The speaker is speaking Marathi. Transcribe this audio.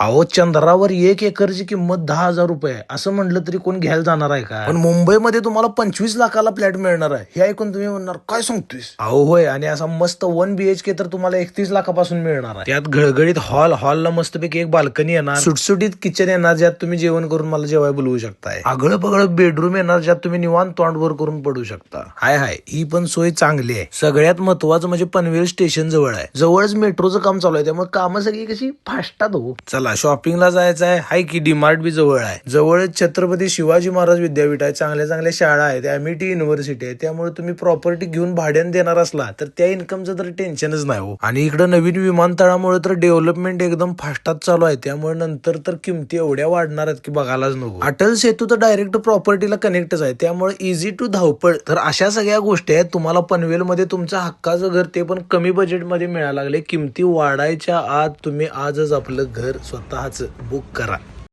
अहो चंद्रावर 1 एकरची किंमत 10,000 रुपये असं म्हटलं तरी कोण घ्यायला जाणार आहे का? पण मुंबईमध्ये तुम्हाला 25 लाखाला फ्लॅट मिळणार आहे हे ऐकून तुम्ही म्हणणार काय सांगतोयस? अहो होय, आणि असा मस्त 1 BHK तर तुम्हाला 31 लाखापासून मिळणार आहे. त्यात घळघळीत हॉलला मस्तपैकी एक बाल्कनी येणार, सुटसुटीत किचन येणार ज्यात तुम्ही जेवण करून मला जेवाय बोलवू शकताय, आगळं पगळं बेडरूम येणार ज्यात तुम्ही निवांत तोंडवर करून पडू शकता. हाय ही पण सोय चांगली आहे. सगळ्यात महत्वाचं म्हणजे पनवेल स्टेशन जवळ आहे, जवळच मेट्रोचं काम चालू आहे, त्यामुळे कामं सगळी कशी फास्टात हो. चला शॉपिंगला जायचं आहे, हाय की डीमार्ट बी जवळ आहे, जवळच छत्रपती शिवाजी महाराज विद्यापीठ आहे, चांगल्या चांगल्या शाळा आहेत, MIT युनिव्हर्सिटी आहे, त्यामुळे तुम्ही प्रॉपर्टी घेऊन भाड्याने देणार असला तर त्या इन्कमचं तर टेन्शनच नाही हो. आणि इकडे नवीन विमानतळामुळे तर डेव्हलपमेंट एकदम फास्टात चालू आहे, त्यामुळे नंतर तर किमती एवढ्या वाढणार आहेत की बघायलाच नको. अटल सेतू तर डायरेक्ट प्रॉपर्टीला कनेक्टच आहे, त्यामुळे इझी टू धावपळ. तर अशा सगळ्या गोष्टी आहेत, तुम्हाला पनवेलमध्ये तुमचं हक्काचं घर ते पण कमी बजेटमध्ये मिळायला लागले. किमती वाढायच्या आत तुम्ही आजच आपलं घर स्वतःच बुक करा.